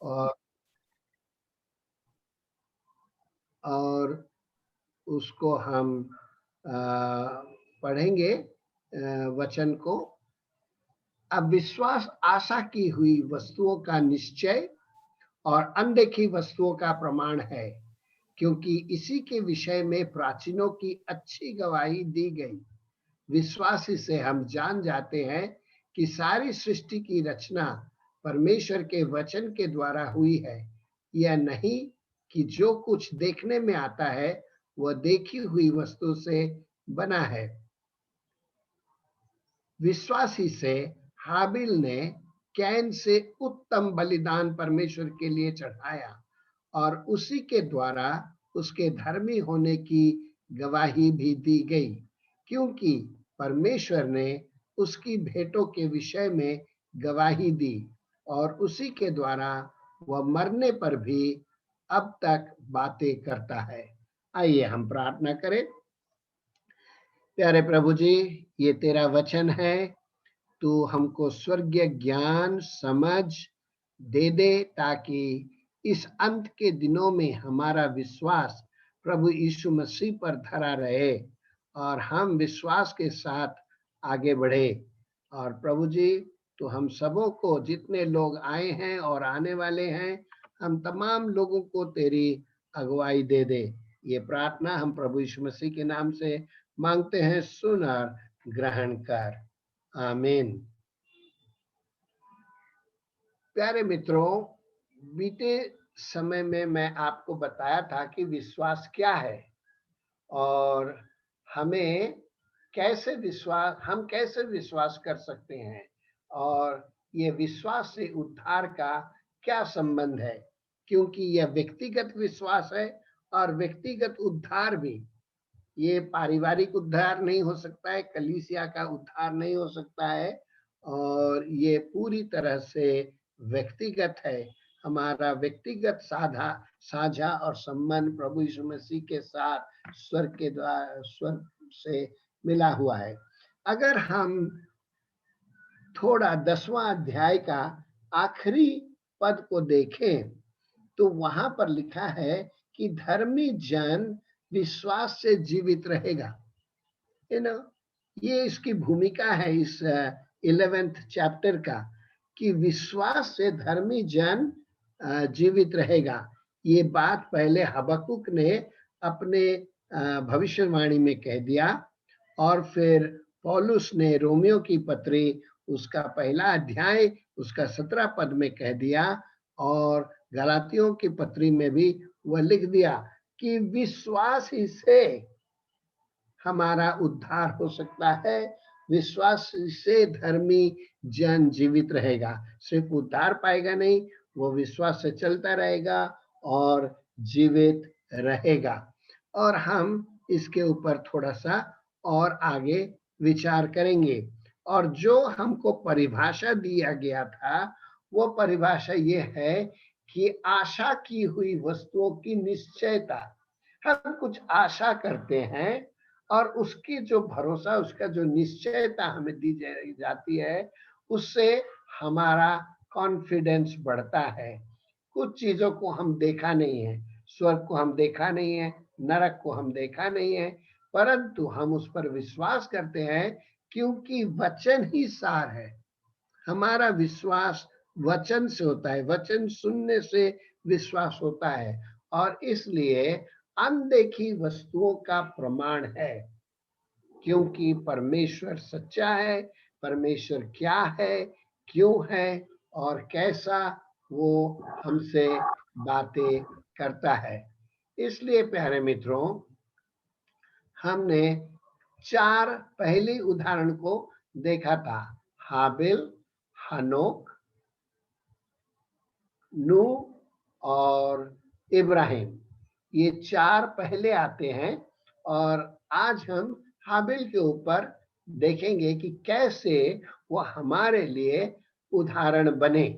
और और उसको हम पढ़ेंगे वचन को। अब विश्वास आशा की हुई वस्तुओं का निश्चय और अनदेखी वस्तुओं का प्रमाण है, क्योंकि इसी के विषय में प्राचीनों की अच्छी गवाही दी गई। विश्वास से हम जान जाते हैं कि सारी सृष्टि की रचना परमेश्वर के वचन के द्वारा हुई है। यह नहीं कि जो कुछ देखने में आता है वह देखी हुई वस्तु से बना है। विश्वासी से हाबिल ने कैन से उत्तम बलिदान परमेश्वर के लिए चढ़ाया और उसी के द्वारा उसके धर्मी होने की गवाही भी दी गई, क्योंकि परमेश्वर ने उसकी भेंटों के विषय में गवाही दी और उसी के द्वारा वह मरने पर भी अब तक बातें करता है। आइए हम प्रार्थना करें। प्यारे प्रभु जी, ये तेरा वचन है, तू हमको स्वर्गीय ज्ञान समझ दे दे, ताकि इस अंत के दिनों में हमारा विश्वास प्रभु यीशु मसीह पर धरा रहे और हम विश्वास के साथ आगे बढ़े। और प्रभु जी, तो हम सबों को, जितने लोग आए हैं और आने वाले हैं, हम तमाम लोगों को तेरी अगुवाई दे दे। ये प्रार्थना हम प्रभु यीशु मसीह के नाम से मांगते हैं, सुन और ग्रहण कर। आमीन। प्यारे मित्रों, बीते समय में मैं आपको बताया था कि विश्वास क्या है और हम कैसे विश्वास कर सकते हैं और ये विश्वास से उद्धार का क्या संबंध है, क्योंकि यह व्यक्तिगत विश्वास है और व्यक्तिगत उद्धार भी। ये पारिवारिक उद्धार नहीं हो सकता है, कलीसिया का उद्धार नहीं हो सकता है, और ये पूरी तरह से व्यक्तिगत है। हमारा व्यक्तिगत साझा और संबंध प्रभु यीशु मसीह के साथ स्वर्ग से मिला हुआ है। अगर हम थोड़ा 10वां अध्याय का आखिरी पद को देखें तो वहां पर लिखा है कि धर्मी जन विश्वास से जीवित रहेगा। है ना, ये इसकी भूमिका है इस 11th चैप्टर का, कि विश्वास से धर्मी जन जीवित रहेगा। ये बात पहले हबक्कुक ने अपने भविष्यवाणी में कह दिया और फिर पौलुस ने रोमियो की पत्री उसका पहला अध्याय उसका 17 पद में कह दिया और गलातियों की पत्री में भी वह लिख दिया कि विश्वास ही से हमारा उद्धार हो सकता है। विश्वास से धर्मी जन जीवित रहेगा। सिर्फ उद्धार पाएगा नहीं, वो विश्वास से चलता रहेगा और जीवित रहेगा। और हम इसके ऊपर थोड़ा सा और आगे विचार करेंगे। और जो हमको परिभाषा दिया गया था वो परिभाषा ये है कि आशा की हुई वस्तुओं की निश्चयता। हम कुछ आशा करते हैं और उसकी जो भरोसा, उसका जो निश्चयता हमें दी जाती है, उससे हमारा कॉन्फिडेंस बढ़ता है। कुछ चीजों को हम देखा नहीं है, स्वर्ग को हम देखा नहीं है, नरक को हम देखा नहीं है, परंतु हम उस पर विश्वास करते हैं क्योंकि वचन ही सार है। हमारा विश्वास वचन से होता है, वचन सुनने से विश्वास होता है, और इसलिए अनदेखी वस्तुओं का प्रमाण है, क्योंकि परमेश्वर सच्चा है। परमेश्वर क्या है, क्यों है और कैसा वो हमसे बातें करता है। इसलिए प्यारे मित्रों, हमने 4 पहले उदाहरण को देखा था, हाबिल, हनोक, नूह और इब्राहिम। ये 4 पहले आते हैं और आज हम हाबिल के ऊपर देखेंगे कि कैसे वो हमारे लिए उदाहरण बने।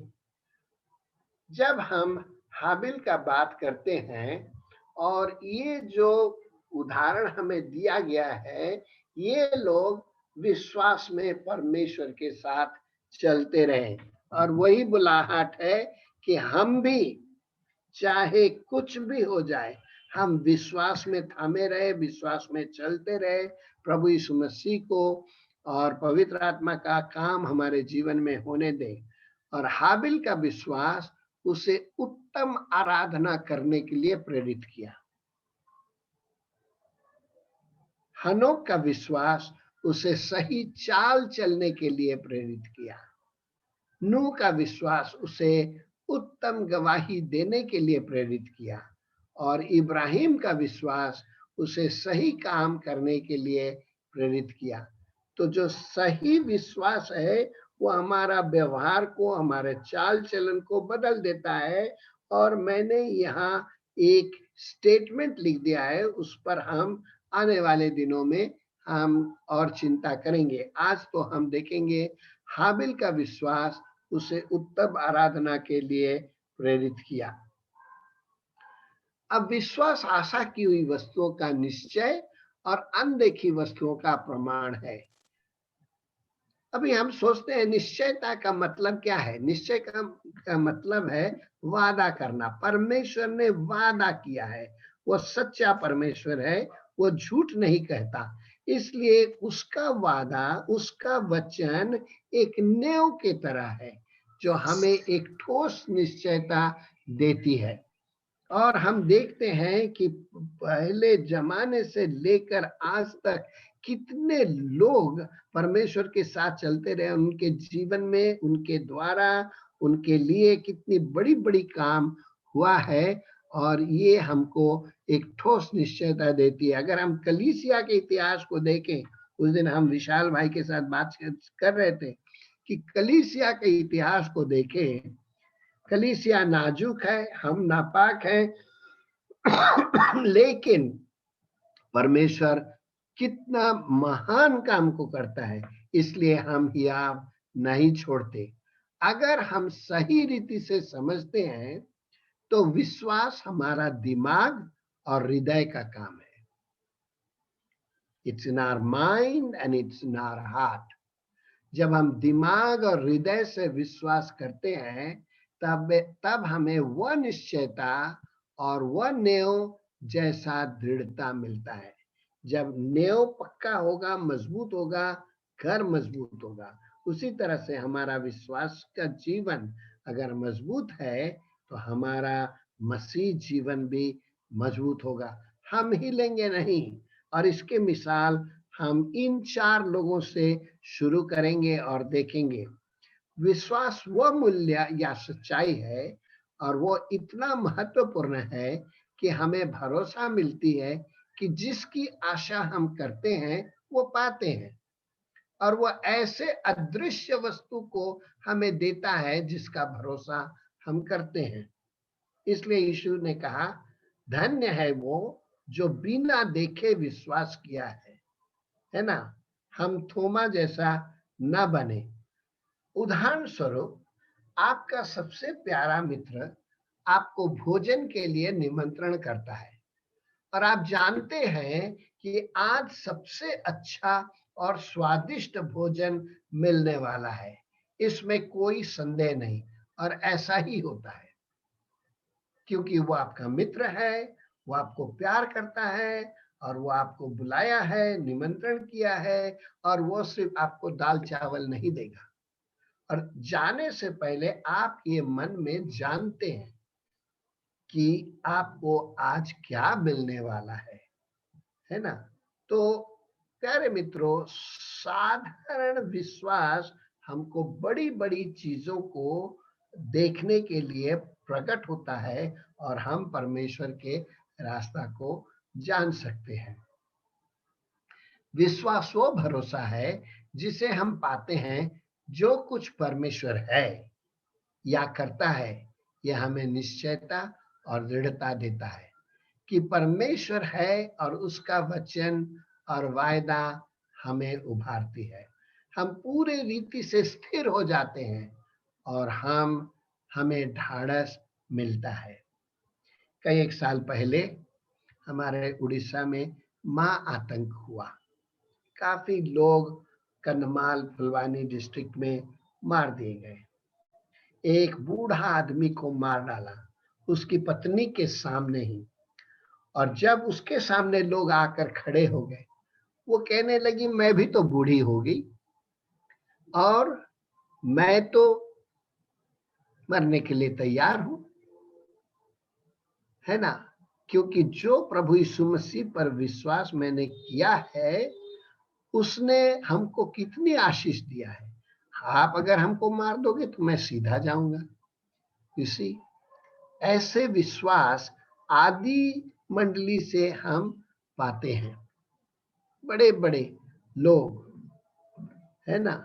जब हम हाबिल का बात करते हैं और ये जो उदाहरण हमें दिया गया है, ये लोग विश्वास में परमेश्वर के साथ चलते रहे और वही बुलाहट है कि हम भी चाहे कुछ भी हो जाए, हम विश्वास में थामे रहे, विश्वास में चलते रहे, प्रभु यीशु मसीह को और पवित्र आत्मा का काम हमारे जीवन में होने दें। और हाबिल का विश्वास उसे उत्तम आराधना करने के लिए प्रेरित किया। हनोक का विश्वास उसे सही चाल चलने के लिए प्रेरित किया। नूह का विश्वास उसे उत्तम गवाही देने के लिए प्रेरित किया। और इब्राहिम का विश्वास उसे सही काम करने के लिए प्रेरित किया। तो जो सही विश्वास है वो हमारा व्यवहार को, हमारे चाल चलन को बदल देता है। और मैंने यहाँ एक स्टेटमेंट लिख दिया है, उस पर हम आने वाले दिनों में हम और चिंता करेंगे। आज तो हम देखेंगे हाबिल का विश्वास उसे उत्तम आराधना के लिए प्रेरित किया। अब विश्वास आशा की हुई वस्तुओं का निश्चय और अनदेखी वस्तुओं का प्रमाण है। अभी हम सोचते हैं निश्चयता का मतलब क्या है? निश्चय का मतलब है वादा करना। परमेश्वर ने वादा किया है, वो सच्चा परमेश्वर है, वो झूठ नहीं कहता। इसलिए उसका वादा, उसका वचन एक नींव की तरह है जो हमें एक ठोस निश्चयता देती है। और हम देखते हैं कि पहले जमाने से लेकर आज तक कितने लोग परमेश्वर के साथ चलते रहे, उनके जीवन में, उनके द्वारा, उनके लिए कितनी बड़ी बड़ी काम हुआ है। और ये हमको एक ठोस निश्चयता देती है। अगर हम कलीसिया के इतिहास को देखें, उस दिन हम विशाल भाई के साथ बात कर रहे थे कि कलीसिया के इतिहास को देखें। कलीसिया नाजुक है, हम नापाक हैं, लेकिन परमेश्वर कितना महान काम को करता है, इसलिए हम हियाव नहीं छोड़ते। अगर हम सही रीति से समझते हैं तो विश्वास हमारा दिमाग और हृदय का काम है। It's in our mind and it's in our heart. जब हम दिमाग और हृदय से विश्वास करते हैं तब हमें वह निश्चयता और वह नींव जैसा दृढ़ता मिलता है। जब नींव पक्का होगा, मजबूत होगा, घर मजबूत होगा। उसी तरह से हमारा विश्वास का जीवन अगर मजबूत है तो हमारा मसीह जीवन भी मजबूत होगा। हम हिलेंगे नहीं। और इसके मिसाल हम इन 4 लोगों से शुरू करेंगे और देखेंगे। विश्वास वह मूल्य या सच्चाई है और वो इतना महत्वपूर्ण है कि हमें भरोसा मिलती है कि जिसकी आशा हम करते हैं वो पाते हैं। और वो ऐसे अदृश्य वस्तु को हमें देता है जिसका भरोसा हम करते हैं। इसलिए यीशु ने कहा, धन्य है वो जो बिना देखे विश्वास किया है ना। हम थोमा जैसा ना बने। उदाहरण स्वरूप, आपका सबसे प्यारा मित्र आपको भोजन के लिए निमंत्रण करता है और आप जानते हैं कि आज सबसे अच्छा और स्वादिष्ट भोजन मिलने वाला है, इसमें कोई संदेह नहीं। और ऐसा ही होता है क्योंकि वो आपका मित्र है, वो आपको प्यार करता है और वो आपको बुलाया है, निमंत्रण किया है। और वो सिर्फ आपको दाल चावल नहीं देगा। और जाने से पहले आप ये मन में जानते हैं कि आपको आज क्या मिलने वाला है ना। तो प्यारे मित्रों, साधारण विश्वास हमको बड़ी बड़ी चीजों को देखने के लिए प्रकट होता है और हम परमेश्वर के रास्ता को जान सकते हैं। विश्वास वो भरोसा है जिसे हम पाते हैं जो कुछ परमेश्वर है या करता है, यह हमें निश्चयता और दृढ़ता देता है कि परमेश्वर है और उसका वचन और वायदा हमें उभारती है। हम पूरे रीति से स्थिर हो जाते हैं और हमें ढाढ़स मिलता है। कई एक साल पहले हमारे उड़ीसा में महाआतंक हुआ। काफी लोग कंधमाल फुलवानी डिस्ट्रिक्ट में मार दिए गए। एक बूढ़ा आदमी को मार डाला, उसकी पत्नी के सामने ही। और जब उसके सामने लोग आकर खड़े हो गए, वो कहने लगी मैं भी तो बूढ़ी हो गई और मैं तो मरने के लिए तैयार हूं, है ना। क्योंकि जो प्रभु यीशु मसीह पर विश्वास मैंने किया है, उसने हमको कितनी आशीष दिया है। आप अगर हमको मार दोगे तो मैं सीधा जाऊंगा। इसी ऐसे विश्वास आदि मंडली से हम पाते हैं। बड़े बड़े लोग, है ना,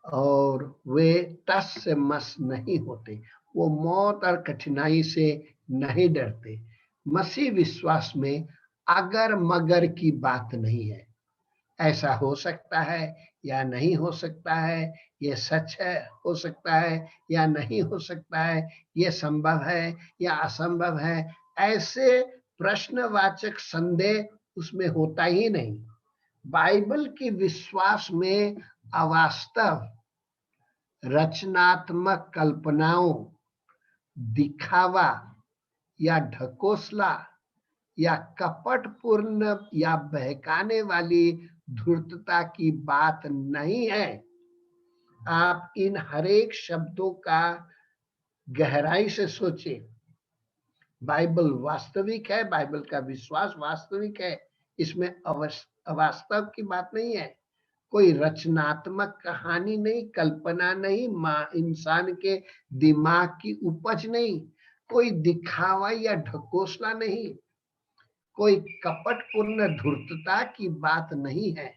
और वे टस से मस नहीं होते, वो मौत और कठिनाई से नहीं डरते। मसीह विश्वास में अगर मगर की बात नहीं है। ऐसा हो सकता है या नहीं हो सकता है, ये सच है हो सकता है या नहीं हो सकता है, ये संभव है या असंभव है, ऐसे प्रश्नवाचक संदेह उसमें होता ही नहीं। बाइबल की विश्वास में अवास्तव रचनात्मक कल्पनाओं, दिखावा या ढकोसला या कपटपूर्ण या बहकाने वाली धूर्तता की बात नहीं है। आप इन हरेक शब्दों का गहराई से सोचें। बाइबल वास्तविक है, बाइबल का विश्वास वास्तविक है, इसमें अवास्तव की बात नहीं है। कोई रचनात्मक कहानी नहीं, कल्पना नहीं, इंसान के दिमाग की उपज नहीं, कोई दिखावा या ढकोसला नहीं, कोई कपटपूर्ण धूर्तता की बात नहीं है।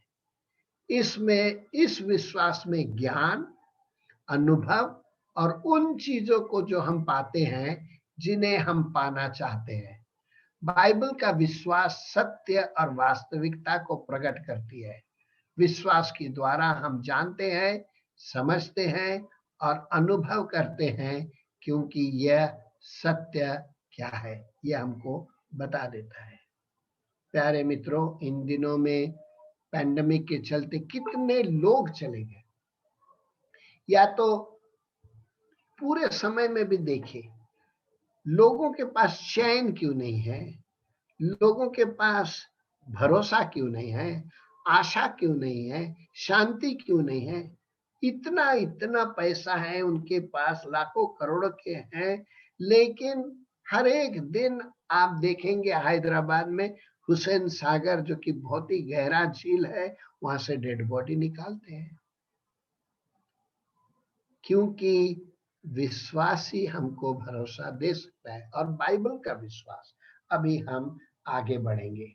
इसमें इस विश्वास में ज्ञान, अनुभव और उन चीजों को जो हम पाते हैं जिन्हें हम पाना चाहते हैं। बाइबल का विश्वास सत्य और वास्तविकता को प्रकट करती है। विश्वास के द्वारा हम जानते हैं, समझते हैं और अनुभव करते हैं, क्योंकि यह सत्य क्या है यह हमको बता देता है। प्यारे मित्रों, इन दिनों में पैंडेमिक के चलते कितने लोग चले गए। या तो पूरे समय में भी देखिए, लोगों के पास चैन क्यों नहीं है, लोगों के पास भरोसा क्यों नहीं है, आशा क्यों नहीं है, शांति क्यों नहीं है। इतना इतना पैसा है उनके पास, लाखों करोड़ों के हैं, लेकिन हर एक दिन आप देखेंगे हैदराबाद में हुसैन सागर, जो कि बहुत ही गहरा झील है, वहां से डेड बॉडी निकालते हैं। क्योंकि विश्वासी हमको भरोसा दे सकता है, और बाइबल का विश्वास। अभी हम आगे बढ़ेंगे।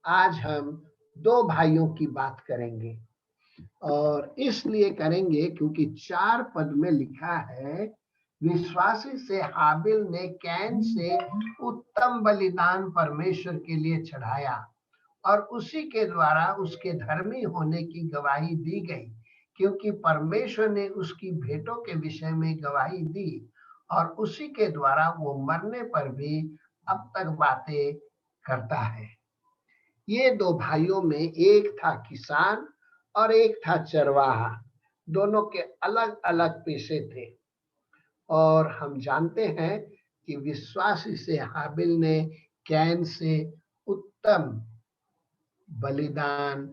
आज हम दो भाइयों की बात करेंगे, और इसलिए करेंगे क्योंकि 4 पद में लिखा है, विश्वासी से हाबिल ने कैन से उत्तम बलिदान परमेश्वर के लिए चढ़ाया, और उसी के द्वारा उसके धर्मी होने की गवाही दी गई, क्योंकि परमेश्वर ने उसकी भेंटों के विषय में गवाही दी, और उसी के द्वारा वो मरने पर भी अब तक बातें करता है। ये दो भाइयों में एक था किसान और एक था चरवाहा। दोनों के अलग अलग पेशे थे, और हम जानते हैं कि विश्वासी से हाबिल ने कैन से उत्तम बलिदान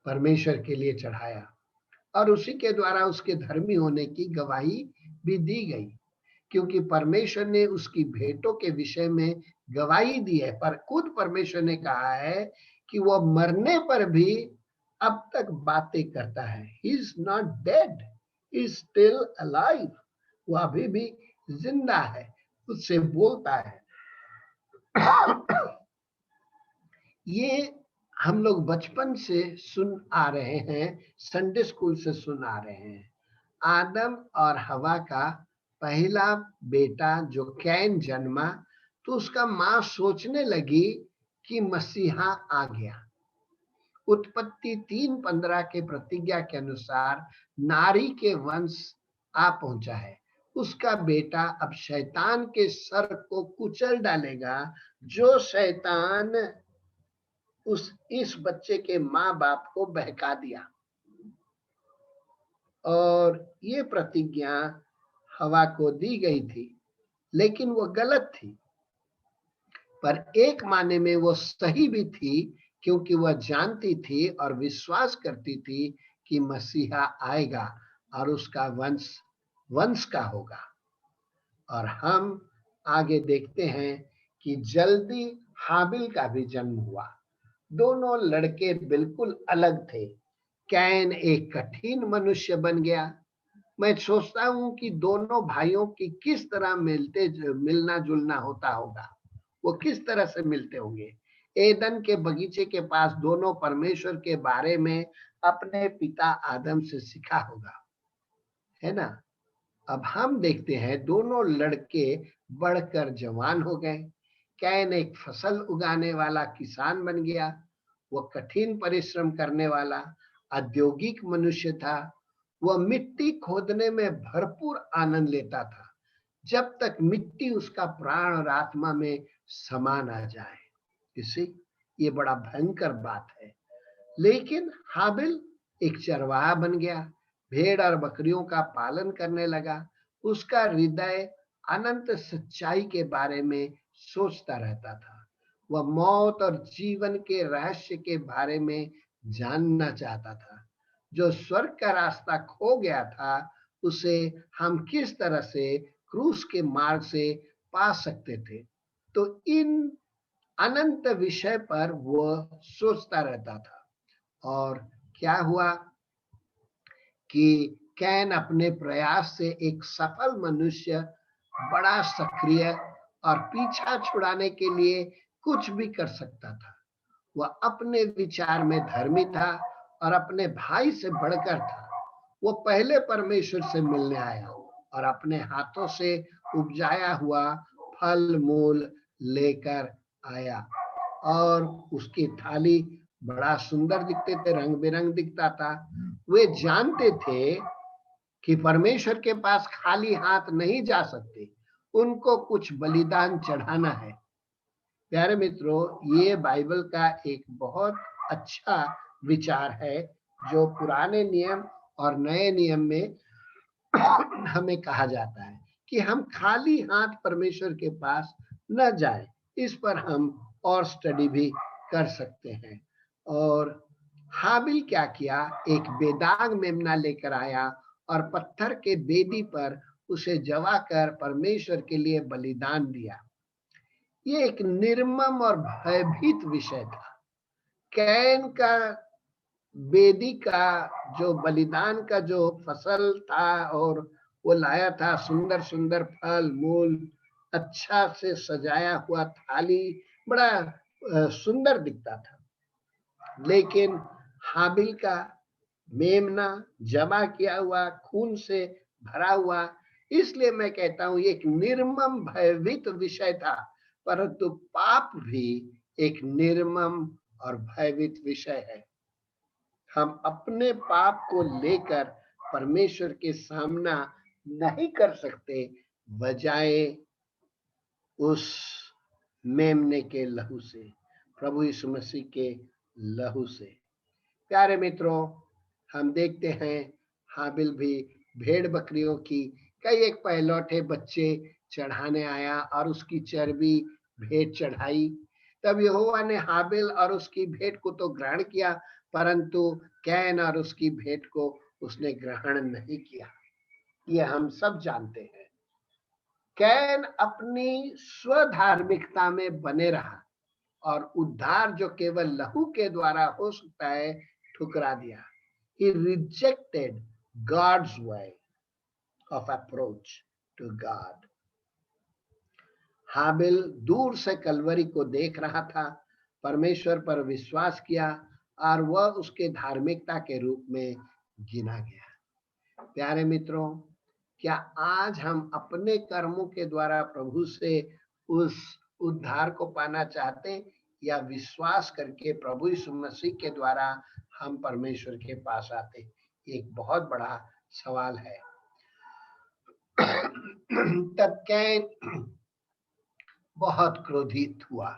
परमेश्वर के लिए चढ़ाया, और उसी के द्वारा उसके धर्मी होने की गवाही भी दी गई, क्योंकि परमेश्वर ने उसकी भेंटों के विषय में गवाही दी है। पर खुद परमेश्वर ने कहा है कि वह मरने पर भी अब तक बातें करता है। He is not dead, he is still alive. वह अभी भी जिंदा है, उससे बोलता है। ये हम लोग बचपन से सुन आ रहे हैं, संडे स्कूल से सुन आ रहे हैं। आदम और हवा का पहला बेटा जो कैन जन्मा, तो उसका मां सोचने लगी कि मसीहा आ गया। उत्पत्ति 3:15 के प्रतिज्ञा के अनुसार नारी के वंश आ पहुंचा है। उसका बेटा अब शैतान के सर को कुचल डालेगा, जो शैतान इस बच्चे के माँ बाप को बहका दिया। और ये प्रतिज्ञा हवा को दी गई थी, लेकिन वो गलत थी। पर एक माने में वो सही भी थी, क्योंकि वह जानती थी और विश्वास करती थी कि मसीहा आएगा और उसका वंश वंश का होगा। और हम आगे देखते हैं कि जल्दी हाबिल का भी जन्म हुआ। दोनों लड़के बिल्कुल अलग थे। कैन एक कठिन मनुष्य बन गया। मैं सोचता हूं कि दोनों भाइयों की किस तरह मिलना जुलना होता होगा। वो किस तरह से मिलते होंगे। एदन के बगीचे के पास दोनों परमेश्वर के बारे में अपने पिता आदम से सीखा होगा, है ना। अब हम देखते हैं दोनों लड़के बढ़कर जवान हो गए। कैन एक फसल उगाने वाला किसान बन गया। वह कठिन परिश्रम करने वाला औद्योगिक मनुष्य था। वह मिट्टी खोदने में भरपूर आनंद लेता था, जब तक मिट्टी उसका प्राण और आत्मा में समा ना जाए। इसी ये बड़ा भयंकर बात है। लेकिन हाबिल एक चरवाहा बन गया, भेड़ और बकरियों का पालन करने लगा। उसका हृदय अनंत सच्चाई के बारे में सोचता रहता था। वह मौत और जीवन के रहस्य के बारे में जानना चाहता था। जो स्वर्ग का रास्ता खो गया था, उसे हम किस तरह से क्रूस के मार्ग से पा सकते थे। तो इन अनंत विषय पर वह सोचता रहता था। और क्या हुआ कि कैन अपने प्रयास से एक सफल मनुष्य, बड़ा सक्रिय और पीछा छुड़ाने के लिए कुछ भी कर सकता था। वह अपने विचार में धर्मी था और अपने भाई से बढ़कर था। वो पहले परमेश्वर से मिलने आया और अपने हाथों से उपजाया हुआ फल मूल लेकर आया। और उसकी थाली बड़ा सुंदर दिखते थे, रंग बिरंग दिखता था। वे जानते थे कि परमेश्वर के पास खाली हाथ नहीं जा सकते, उनको कुछ बलिदान चढ़ाना है। प्यारे मित्रों, ये बाइबल का एक बहुत अच्छा विचार है, जो पुराने नियम और नए नियम में हमें कहा जाता है कि हम खाली हाथ परमेश्वर के पास न जाएं। इस पर हम और स्टडी भी कर सकते हैं। और हाबिल क्या किया, एक बेदाग मेमना लेकर आया और पत्थर के बेदी पर उसे जला कर परमेश्वर के लिए बलिदान दिया। ये एक निर्मम और भयभीत विषय था। कैन का बेदी का जो बलिदान का जो फसल था, और वो लाया था सुंदर सुंदर फल मूल, अच्छा से सजाया हुआ थाली, बड़ा सुंदर दिखता था। लेकिन हाबिल का मेमना जमा किया हुआ, खून से भरा हुआ, इसलिए मैं कहता हूं ये एक निर्मम भयभीत विषय था। परंतु पाप भी एक निर्मम और भयभीत विषय है। हम अपने पाप को लेकर परमेश्वर के सामना नहीं कर सकते, बजाय उस मेमने के लहू से, प्रभु यीशु मसीह के लहू से। प्यारे मित्रों, हम देखते हैं हाबिल भी भेड़ बकरियों की कई एक पहलौठे बच्चे चढ़ाने आया और उसकी चर्बी भेंट चढ़ाई। तब यहोवा ने हाबिल और उसकी भेंट को तो ग्रहण किया, परंतु कैन और उसकी भेंट को उसने ग्रहण नहीं किया। ये हम सब जानते हैं। कैन अपनी स्वधार्मिकता में बने रहा और उद्धार जो केवल लहू के द्वारा हो सकता है, ठुकरा दिया। He rejected God's way of approach to God. हाबिल दूर से कलवरी को देख रहा था, परमेश्वर पर विश्वास किया और वह उसके धार्मिकता के रूप में गिना गया। प्यारे मित्रों, क्या आज हम अपने कर्मों के द्वारा प्रभु से उस उद्धार को पाना चाहते हैं, या विश्वास करके प्रभु यीशु मसीह के द्वारा हम परमेश्वर के पास आते? एक बहुत बड़ा सवाल है। तब कैन बहुत क्रोधित हुआ,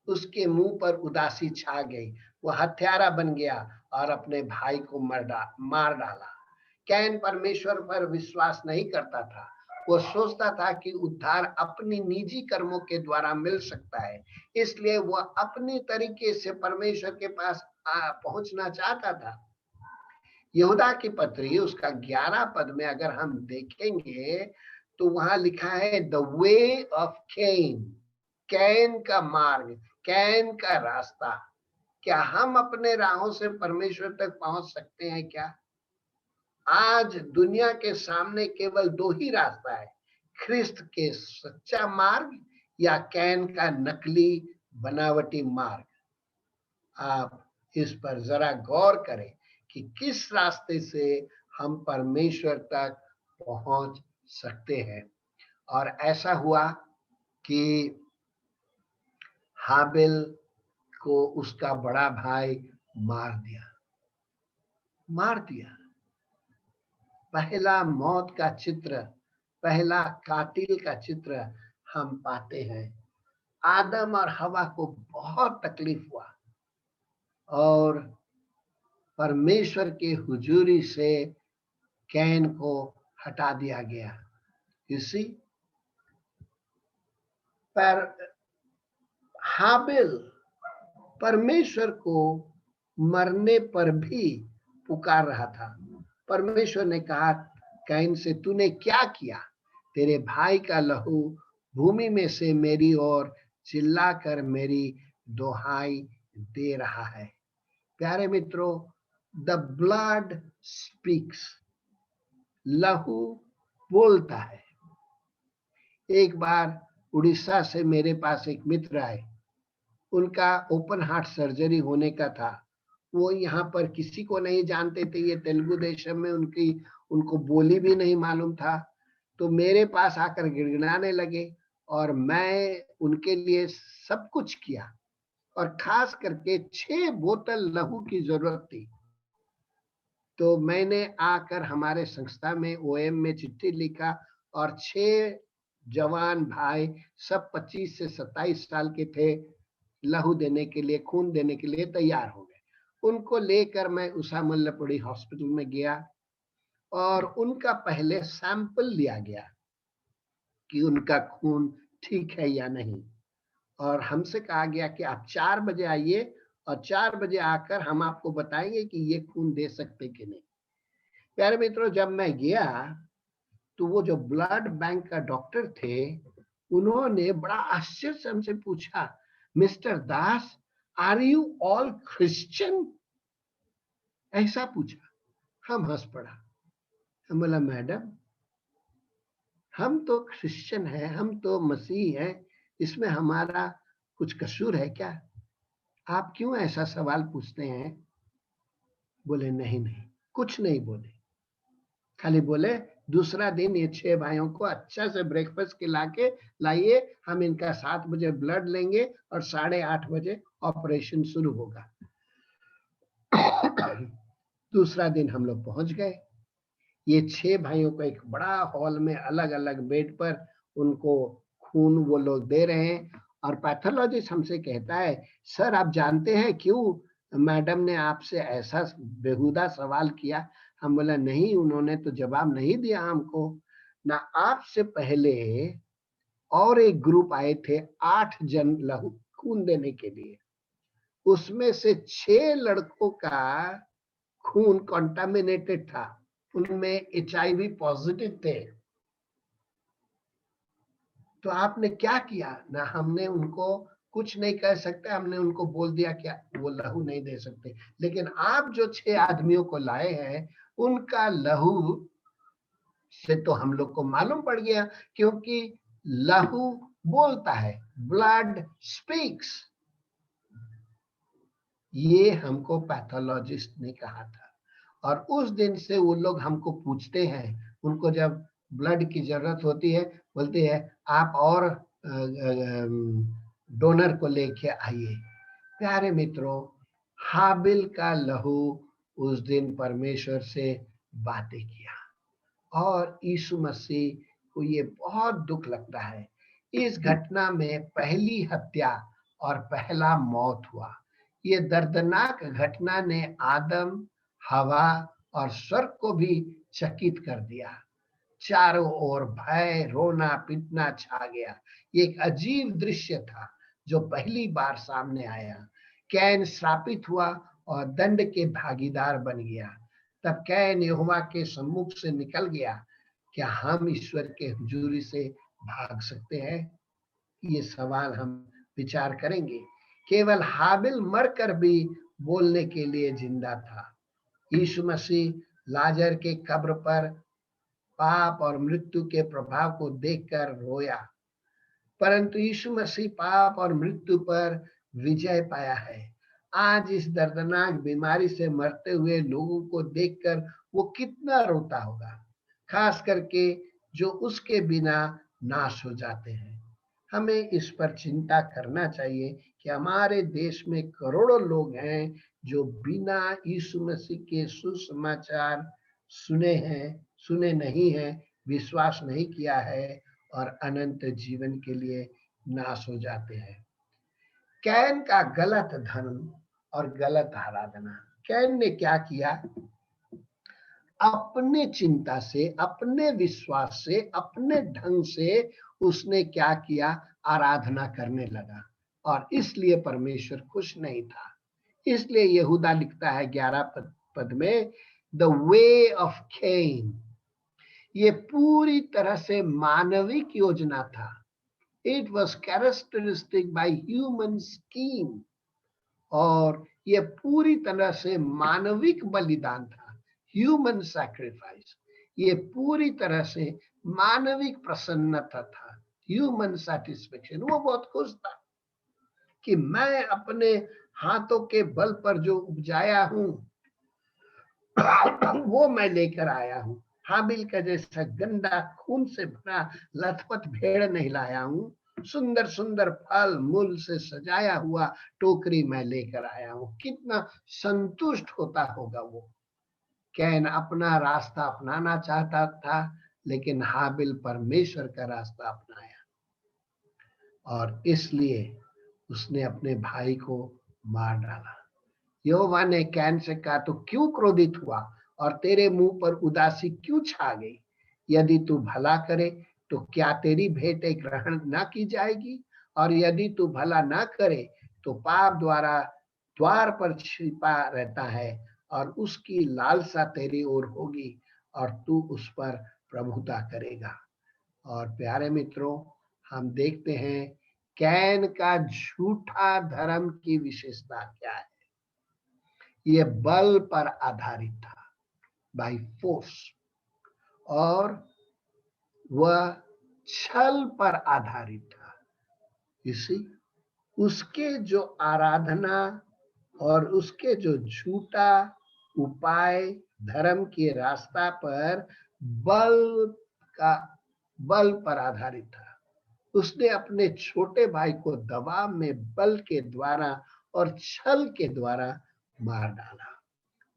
उसके मुंह पर उदासी छा गई। वह हत्यारा बन गया और अपने भाई को मार डाला। कैन परमेश्वर पर विश्वास नहीं करता था। वो सोचता था कि उद्धार अपनी निजी कर्मों के द्वारा मिल सकता है, इसलिए वो अपनी तरीके से परमेश्वर के पास पहुंचना चाहता था। यहूदा की पत्री उसका 11 पद में अगर हम देखेंगे तो वहां लिखा है the way of can, can का मार्ग, कैन का रास्ता। क्या हम अपने राहों से परमेश्वर तक पहुंच सकते हैं क्या? आज दुनिया के सामने केवल दो ही रास्ता है, ख्रिस्त के सच्चा मार्ग या कैन का नकली बनावटी मार्ग। आप इस पर जरा गौर करें कि किस रास्ते से हम परमेश्वर तक पहुंच सकते हैं। और ऐसा हुआ कि हाबिल को उसका बड़ा भाई मार दिया। पहला मौत का चित्र, पहला कातिल का चित्र हम पाते हैं। आदम और हवा को बहुत तकलीफ हुआ और परमेश्वर के हुजूरी से कैन को हटा दिया गया। इसी पर हाबिल परमेश्वर को मरने पर भी पुकार रहा था। परमेश्वर ने कहा कैन से, तूने क्या किया? तेरे भाई का लहू भूमि में से मेरी ओर चिल्लाकर मेरी दोहाई दे रहा है। प्यारे मित्रों, द ब्लड स्पीक्स, लहू बोलता है। एक बार उड़ीसा से मेरे पास एक मित्र आए, उनका ओपन हार्ट सर्जरी होने का था। वो यहाँ पर किसी को नहीं जानते थे, ये तेलुगु देशम में उनको बोली भी नहीं मालूम था। तो मेरे पास आकर गिड़गिड़ाने लगे और मैं उनके लिए सब कुछ किया और खास करके 6 बोतल लहू की जरूरत थी। तो मैंने आकर हमारे संस्था में ओएम में चिट्ठी लिखा और 6 जवान भाई, सब 25 से 27 साल के थे, लहू देने के लिए, खून देने के लिए तैयार हो गए। उनको लेकर मैं उषा मल्लपुरी हॉस्पिटल में गया और उनका पहले सैंपल लिया गया कि उनका खून ठीक है या नहीं। और हमसे कहा गया कि आप 4 बजे आइए और 4 बजे आकर हम आपको बताएंगे कि ये खून दे सकते कि नहीं। प्यारे मित्रों, जब मैं गया तो वो जो ब्लड बैंक का डॉक्टर थे, उन्होंने बड़ा आश्चर्य से हमसे पूछा, mister Das, are you all Christian? ऐसा पूछा। हम हंस पड़ा। हम बोला, मैडम, हम तो क्रिश्चियन हैं, हम तो मसीह हैं, इसमें हमारा कुछ कसूर है क्या? आप क्यों ऐसा सवाल पूछते हैं? बोले, नहीं, कुछ नहीं बोले। खाली बोले, दूसरा दिन ये 6 भाइयों को अच्छा से ब्रेकफास्ट खिला के लाइए, हम इनका 7 बजे ब्लड लेंगे और 8:30 बजे ऑपरेशन शुरू होगा। दूसरा दिन हम लोग पहुंच गए। ये 6 भाइयों को एक बड़ा हॉल में अलग अलग बेड पर उनको खून वो लोग दे रहे हैं। और पैथोलॉजिस्ट हमसे कहता है, सर आप जानते हैं क्यों मैडम ने आपसे ऐसा बेहुदा सवाल किया? हम बोला, नहीं, उन्होंने तो जवाब नहीं दिया हमको ना। आपसे पहले और एक ग्रुप आए थे, 8 जन लहू खून देने के लिए। उसमें से 6 लड़कों का खून कंटामिनेटेड था, उनमें HIV पॉजिटिव थे। तो आपने क्या किया? ना हमने उनको कुछ नहीं कह सकते, हमने उनको बोल दिया कि वो लहू नहीं दे सकते। लेकिन आप जो 6 आदमियों को लाए हैं, उनका लहू से तो हम लोग को मालूम पड़ गया, क्योंकि लहू बोलता है, ब्लड स्पीक्स। ये हमको पैथोलॉजिस्ट ने कहा था। और उस दिन से वो लोग हमको पूछते हैं, उनको जब ब्लड की जरूरत होती है, बोलते हैं आप और डोनर को लेके आइए। प्यारे मित्रों, हाबिल का लहू उस दिन परमेश्वर से बातें किया और यीशु मसीह को ये बहुत दुख लगता है। इस घटना में पहली हत्या और पहला मौत हुआ। ये दर्दनाक घटना ने आदम, हवा और स्वर्ग को भी चकित कर दिया। चारों ओर भय, रोना पीटना छा गया। ये एक अजीब दृश्य था जो पहली बार सामने आया। कैन श्रापित हुआ और दंड के भागीदार बन गया। तब कैन यहोवा के सम्मुख से निकल गया। क्या हम ईश्वर के हुजूरी से भाग सकते हैं? ये सवाल हम विचार करेंगे। केवल हाबिल मरकर भी बोलने के लिए जिंदा था। यीशु मसीह लाजर के कब्र पर पाप और मृत्यु के प्रभाव को देखकर रोया, परंतु यीशु मसीह पाप और मृत्यु पर विजय पाया है। आज इस दर्दनाक बीमारी से मरते हुए लोगों को देखकर वो कितना रोता होगा, खास करके जो उसके बिना नाश हो जाते हैं। हमें इस पर चिंता करना चाहिए कि हमारे देश में करोड़ों लोग हैं जो बिना यीशु मसीह के सुसमाचार सुने नहीं हैं, विश्वास नहीं किया है और अनंत जीवन के लिए नाश हो जाते हैं। कैन का गलत धर्म और गलत आराधना। कैन ने क्या किया? अपने चिंता से, अपने विश्वास से, अपने ढंग से उसने क्या किया? आराधना करने लगा और इसलिए परमेश्वर खुश नहीं था। इसलिए यहूदा लिखता है 11 पद में, द वे ऑफ कैन। ये पूरी तरह से मानविक योजना था। It was characteristic by human scheme। और यह पूरी तरह से मानविक बलिदान था, ह्यूमन सैक्रिफाइस। ये पूरी तरह से मानविक प्रसन्नता था, ह्यूमन सेटिस्फेक्शन। वो बहुत खुश था कि मैं अपने हाथों के बल पर जो उपजाया हूं वो मैं लेकर आया हूं। हाबिल का जैसा गंदा खून से भरा लथपथ भेड़ नहीं लाया हूं, सुंदर सुंदर फल मूल से सजाया हुआ टोकरी मैं लेकर आया हूं। कितना संतुष्ट होता होगा वो। कैन अपना रास्ता अपनाना चाहता था, लेकिन हाबिल परमेश्वर का रास्ता अपनाया और इसलिए उसने अपने भाई को मार डाला। यहोवा ने कैन से कहा, तो क्यों क्रोधित हुआ और तेरे मुंह पर उदासी क्यों छा गई? यदि तू भला करे तो क्या तेरी भेंट ग्रहण ना की जाएगी? और यदि तू भला ना करे तो पाप द्वार पर छिपा रहता है और उसकी लालसा तेरी ओर होगी और तू उस पर प्रभुता करेगा। और प्यारे मित्रों, हम देखते हैं कैन का झूठा धर्म की विशेषता क्या है। ये बल पर आधारित था, बाय फोर्स, और वह छल पर आधारित था। इसी उसके जो आराधना और उसके जो झूठा उपाय धर्म के रास्ता पर बल पर आधारित था। उसने अपने छोटे भाई को दबाव में बल के द्वारा और छल के द्वारा मार डाला।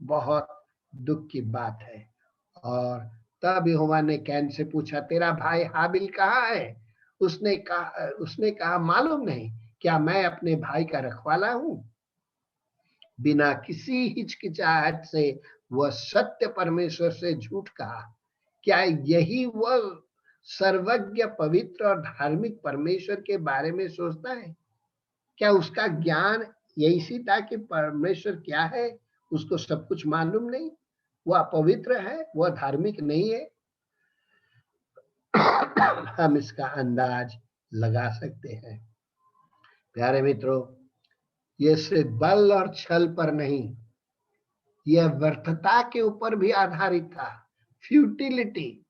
बहुत दुख की बात है। और तब यहोवा ने कैन से पूछा, तेरा भाई हाबिल कहाँ है? उसने कहा, मालूम नहीं, क्या मैं अपने भाई का रखवाला हूं? बिना किसी हिचकिचाहट से वह सत्य परमेश्वर से झूठ कहा। क्या यही वह सर्वज्ञ, पवित्र और धार्मिक परमेश्वर के बारे में सोचता है? क्या उसका ज्ञान यही था कि परमेश्वर क्या है? उसको सब कुछ मालूम नहीं? वह पवित्र है, वह धार्मिक नहीं है? हम इसका अंदाज लगा सकते हैं। प्यारे मित्रों, यह सिर्फ बल और छल पर नहीं, यह व्यर्थता के ऊपर भी आधारित था, फ्यूटिलिटी।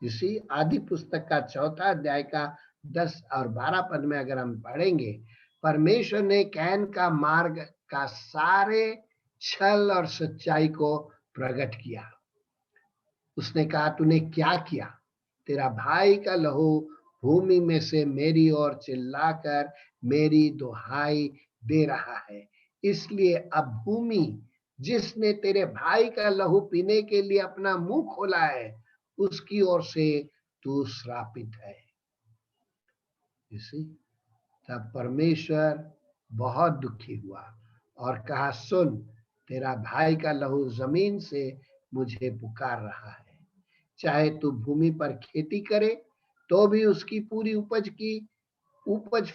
इसी आदि पुस्तक का 4 अध्याय का 10 और 12 पद में अगर हम पढ़ेंगे, परमेश्वर ने कैन का मार्ग का सारे छल और सच्चाई को प्रकट किया। उसने कहा, तूने क्या किया? तेरा भाई का लहू भूमि में से मेरी ओर चिल्लाकर मेरी दुहाई दे रहा है। इसलिए अब भूमि जिसने तेरे भाई का लहू पीने के लिए अपना मुंह खोला है, उसकी ओर से तू श्रापित है। इसी तब परमेश्वर बहुत दुखी हुआ और कहा, सुन, तेरा भाई का लहू जमीन से मुझे पुकार रहा है। चाहे तू भूमि पर खेती करे तो भी उसकी पूरी उपज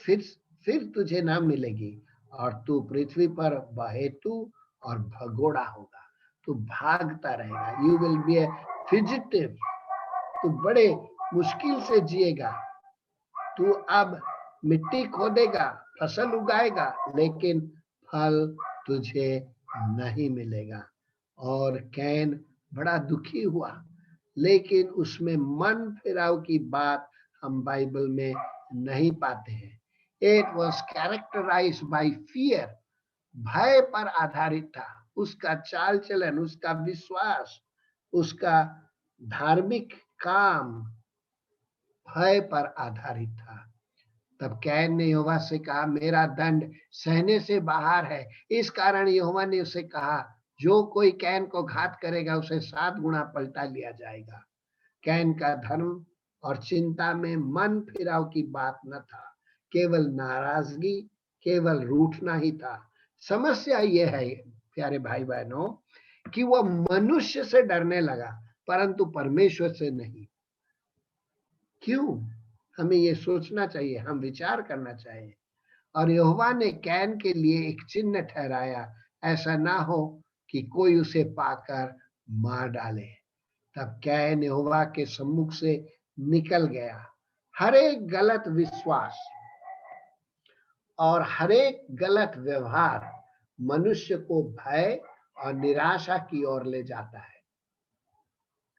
फिर तुझे ना मिलेगी, और तू पृथ्वी पर बहेतू और भगोड़ा होगा, तू भागता रहेगा। You will be A fugitive, तू बड़े मुश्किल से जिएगा। तू अब मिट्टी खोदेगा, फसल उगाएगा, लेकिन फल तुझे नहीं मिलेगा। और कैन बड़ा दुखी हुआ, लेकिन उसमें मन फिराव की बात हम बाइबल में नहीं पाते हैं। It was characterised by fear, भय पर आधारित था। उसका चाल चलन, उसका विश्वास, उसका धार्मिक काम भय पर आधारित था। तब कैन ने यहोवा से कहा, मेरा दंड सहने से बाहर है। इस कारण यहोवा ने उसे कहा, जो कोई कैन को घात करेगा उसे 7 गुना पलटा लिया जाएगा। कैन का धर्म और चिंता में मन फिराव की बात न था, केवल नाराजगी, केवल रूठना ही था। समस्या यह है प्यारे भाई बहनों कि वह मनुष्य से डरने लगा, परंतु परमेश्वर से नहीं। क्यों? हमें ये सोचना चाहिए, हम विचार करना चाहिए। और यहोवा ने कैन के लिए एक चिन्ह ठहराया, ऐसा ना हो कि कोई उसे पाकर मार डाले। तब कैन यहोवा के सम्मुख से निकल गया। हर एक गलत विश्वास और हर एक गलत व्यवहार मनुष्य को भय और निराशा की ओर ले जाता है।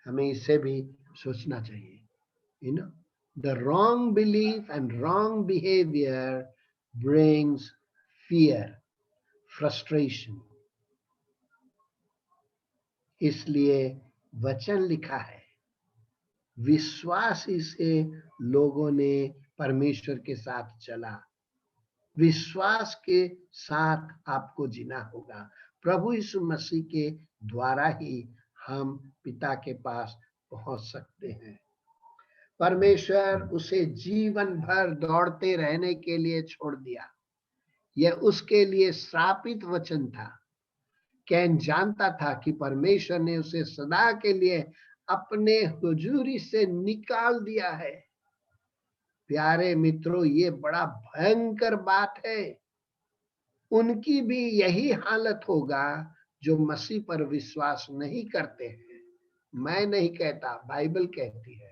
हमें इससे भी सोचना चाहिए। You know, the wrong belief and wrong behavior brings fear, frustration. इसलिए वचन लिखा है, विश्वासी से लोगों ने परमेश्वर के साथ चला। विश्वास के साथ आपको जीना होगा। प्रभु यीशु मसीह के द्वारा ही हम पिता के पास पहुंच सकते हैं। परमेश्वर उसे जीवन भर दौड़ते रहने के लिए छोड़ दिया। यह उसके लिए श्रापित वचन था। कैन जानता था कि परमेश्वर ने उसे सदा के लिए अपने हुजूरी से निकाल दिया है। प्यारे मित्रों, ये बड़ा भयंकर बात है। उनकी भी यही हालत होगा जो मसीह पर विश्वास नहीं करते हैं। मैं नहीं कहता, बाइबल कहती है।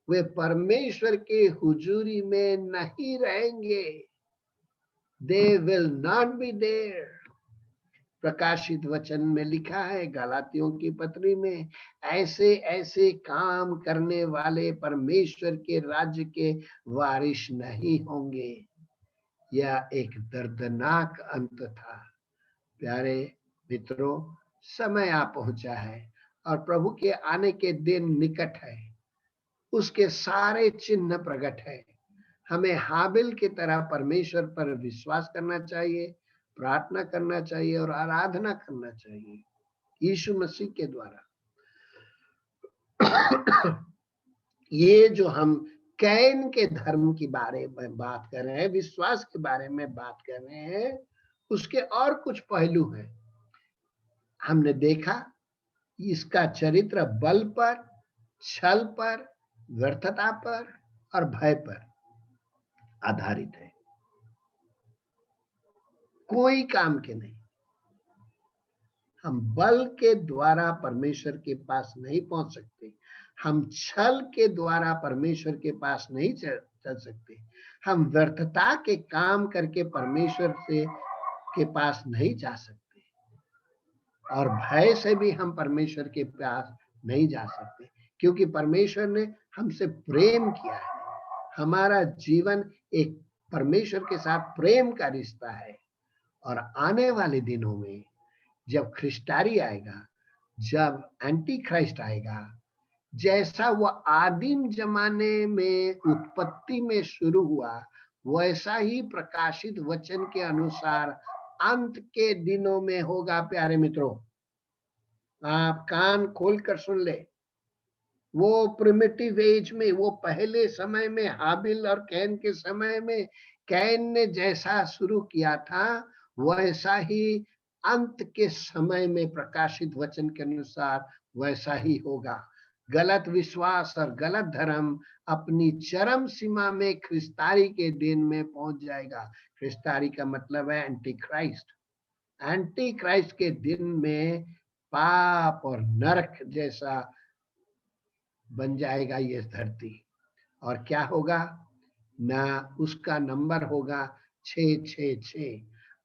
वे परमेश्वर के हुजूरी में नहीं रहेंगे। They will not be there. प्रकाशित वचन में लिखा है, गलातियों की पत्री में, ऐसे ऐसे काम करने वाले परमेश्वर के राज्य के वारिस नहीं होंगे। यह एक दर्दनाक अंत था। प्यारे मित्रों, समय आ पहुंचा है और प्रभु के आने के दिन निकट है। उसके सारे चिन्ह प्रकट है। हमें हाबिल की तरह परमेश्वर पर विश्वास करना चाहिए, प्रार्थना करना चाहिए और आराधना करना चाहिए यीशु मसीह के द्वारा। ये जो हम कैन के धर्म के बारे में बात कर रहे हैं, विश्वास के बारे में बात कर रहे हैं, उसके और कुछ पहलू हैं। हमने देखा इसका चरित्र बल पर, छल पर, व्यर्थता पर और भय पर आधारित है, कोई काम के नहीं। हम बल के द्वारा परमेश्वर के पास नहीं पहुंच सकते। हम छल के द्वारा परमेश्वर के पास नहीं चल सकते। हम व्यर्थता के काम करके परमेश्वर से के पास नहीं जा सकते। और भय से भी हम परमेश्वर के पास नहीं जा सकते, क्योंकि परमेश्वर ने हमसे प्रेम किया है। हमारा जीवन एक परमेश्वर के साथ प्रेम का रिश्ता है। और आने वाले दिनों में जब ख्रिस्टारी आएगा, जब एंटी क्राइस्ट आएगा, जैसा वह आदिम जमाने में उत्पत्ति में शुरू हुआ, वैसा ही प्रकाशित वचन के अनुसार अंत के दिनों में होगा। प्यारे मित्रों, आप कान खोलकर सुन ले। वो प्रिमिटिव एज में, वो पहले समय में, हाबिल और कैन के समय में, कैन ने जैसा शुरू किया था वैसा ही अंत के समय में प्रकाशित वचन के अनुसार वैसा ही होगा। गलत विश्वास और गलत धर्म अपनी चरम सीमा में ख्रिस्तारी के दिन में पहुंच जाएगा। ख्रिस्तारी का मतलब है एंटी क्राइस्ट। एंटी क्राइस्ट के दिन में पाप और नरक जैसा बन जाएगा ये धरती। और क्या होगा? ना उसका नंबर होगा 666।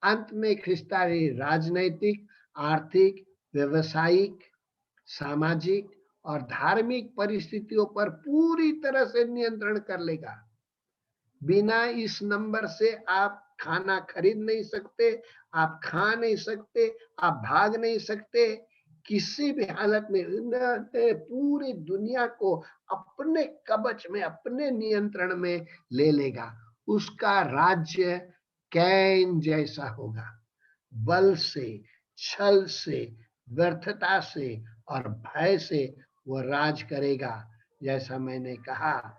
अंत में ख्रिस्तानी राजनैतिक, आर्थिक, व्यवसायिक, सामाजिक और धार्मिक परिस्थितियों पर पूरी तरह से नियंत्रण कर लेगा। बिना इस नंबर से आप खाना खरीद नहीं सकते, आप खा नहीं सकते, आप भाग नहीं सकते। किसी भी हालत में पूरी दुनिया को अपने कवच में, अपने नियंत्रण में ले लेगा। उसका राज्य कैन जैसा होगा। बल से, छल से, व्यर्थता से और भय से वो राज करेगा। जैसा मैंने कहा,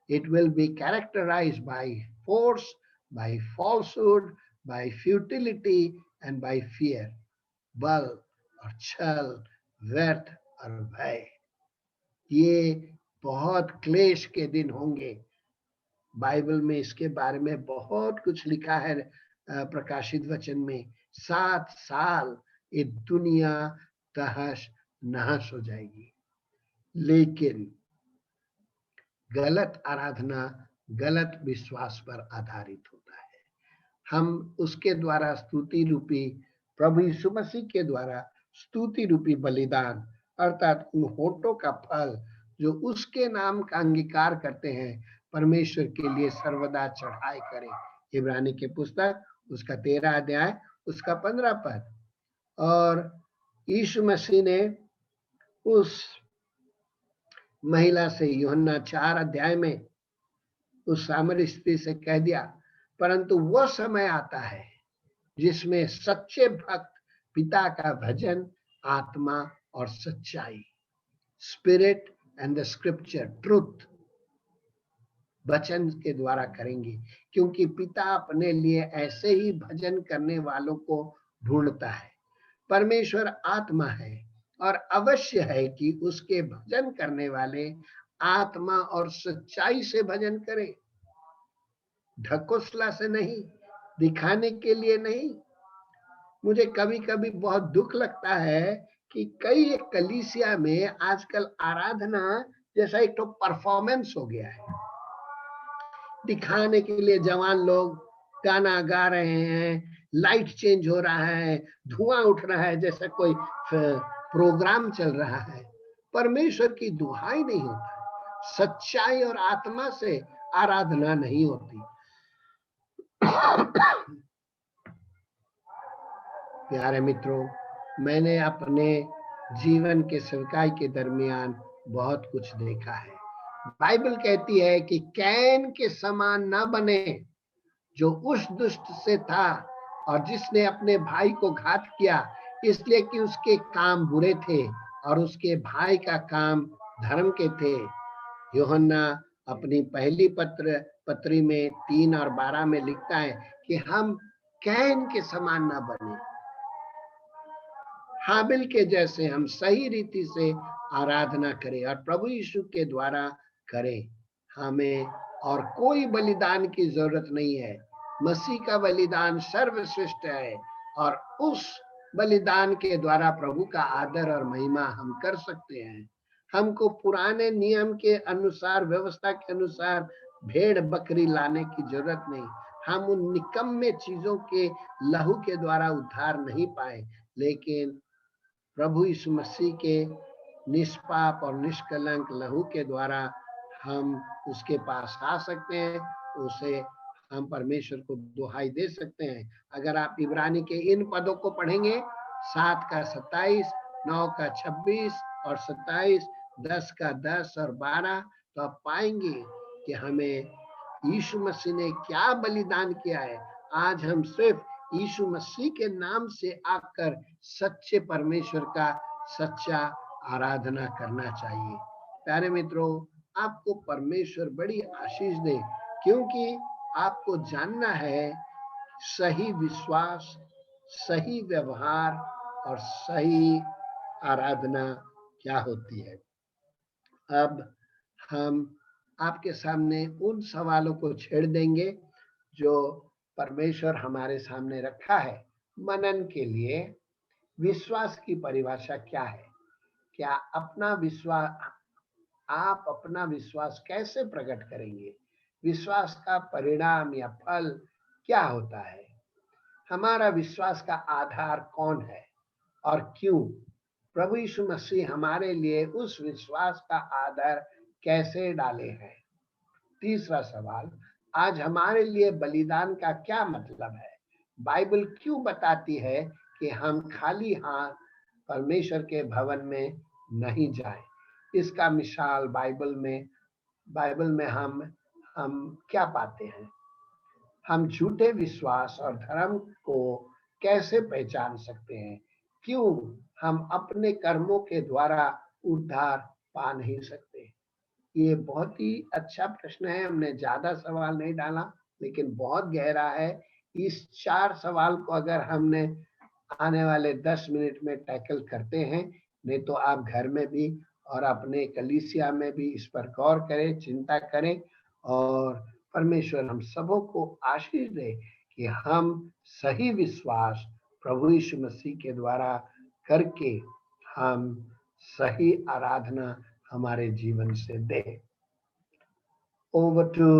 it will be characterized by force, by falsehood, by futility and by fear. बल और छल, व्यर्थ और भय, ये बहुत क्लेश के दिन होंगे। बाइबल में इसके बारे में बहुत कुछ लिखा है। प्रकाशित वचन में 7 साल ये दुनिया तहस नहस हो जाएगी। लेकिन गलत आराधना गलत विश्वास पर आधारित होता है। हम उसके द्वारा स्तुति रूपी, प्रभु यीशु मसीह के द्वारा स्तुति रूपी बलिदान अर्थात उन होठों का फल जो उसके नाम का अंगीकार करते हैं, परमेश्वर के लिए सर्वदा चढ़ाई करें। इब्रानी की पुस्तक उसका 13 अध्याय उसका 15 पद। और यीशु मसीह ने उस महिला से यूहन्ना 4 अध्याय में उस सामरी स्त्री से कह दिया, परंतु वह समय आता है जिसमें सच्चे भक्त पिता का भजन आत्मा और सच्चाई, spirit and the scripture truth, वचन के द्वारा करेंगे। क्योंकि पिता अपने लिए ऐसे ही भजन करने वालों को ढूंढता है। परमेश्वर आत्मा है और अवश्य है कि उसके भजन करने वाले आत्मा और सच्चाई से भजन करें, ढकोसला से नहीं, दिखाने के लिए नहीं। मुझे कभी कभी बहुत दुख लगता है कि कई कलीसिया में आजकल आराधना जैसा एक तो परफॉर्मेंस हो गया है। दिखाने के लिए जवान लोग गाना गा रहे हैं, लाइट चेंज हो रहा है, धुआं उठ रहा है, जैसा कोई प्रोग्राम चल रहा है। परमेश्वर की दुहाई नहीं होता, सच्चाई और आत्मा से आराधना नहीं होती। प्यारे मित्रों, मैंने अपने जीवन के सेवकाई के दरमियान बहुत कुछ देखा है। बाइबल कहती है कि कैन के समान न बने जो उस दुष्ट से था और जिसने अपने भाई को घात किया, इसलिए कि उसके काम बुरे थे और उसके भाई का काम धर्म के थे। यूहन्ना अपनी पहली पत्री में 3 और 12 में लिखता है कि हम कैन के समान न बने, हाबिल के जैसे हम सही रीति से आराधना करें और प्रभु यीशु के द्वारा करें। हमें और कोई बलिदान की जरूरत नहीं है। मसीह का बलिदान सर्वश्रेष्ठ है और उस बलिदान के द्वारा प्रभु का आदर और महिमा हम कर सकते हैं। हमको पुराने नियम के अनुसार, व्यवस्था के अनुसार भेड़ बकरी लाने की जरूरत नहीं। हम उन निकम्मे चीजों के लहू के द्वारा उद्धार नहीं पाए, लेकिन प्रभु यीशु मसीह के निष्पाप और निष्कलंक लहू के द्वारा हम उसके पास आ सकते हैं। उसे हम परमेश्वर को दुहाई दे सकते हैं। अगर आप इब्रानी के इन पदों को पढ़ेंगे, 7 का 27, 9 का 26 और 27, 10 का 10 और 12, तो आप पाएंगे कि हमें यीशु मसीह ने क्या बलिदान किया है। आज हम सिर्फ यीशु मसीह के नाम से आकर सच्चे परमेश्वर का सच्चा आराधना करना चाहिए। प्यारे मित्रों, आपको परमेश्वर बड़ी आशीष दे, क्योंकि आपको जानना है सही विश्वास, सही व्यवहार और सही आराधना क्या होती है। अब हम आपके सामने उन सवालों को छेड़ देंगे जो परमेश्वर हमारे सामने रखा है मनन के लिए। विश्वास की परिभाषा क्या है? क्या अपना विश्वास आप अपना विश्वास कैसे प्रकट करेंगे? विश्वास का परिणाम या फल क्या होता है? हमारा विश्वास का आधार कौन है और क्यों? प्रभु यीशु मसीह हमारे लिए उस विश्वास का आधार कैसे डाले हैं? तीसरा सवाल, आज हमारे लिए बलिदान का क्या मतलब है? बाइबल क्यों बताती है कि हम खाली हाथ परमेश्वर के भवन में नहीं जाएं? इसका मिसाल बाइबल में हम क्या पाते हैं? हम झूठे विश्वास और धर्म को कैसे पहचान सकते हैं? क्यों हम अपने कर्मों के द्वारा उद्धार पा नहीं सकते? ये बहुत ही अच्छा प्रश्न है। हमने ज्यादा सवाल नहीं डाला, लेकिन बहुत गहरा है। इस 4 सवाल को अगर हमने आने वाले 10 मिनट में टैकल करते हैं, नहीं तो आप घर में भी और अपने कलीसिया में भी इस पर गौर करें, चिंता करें, और परमेश्वर हम सबों को आशीष दे कि हम सही विश्वास प्रभु यीशु मसीह के द्वारा करके हम सही आराधना हमारे जीवन से दे। Over to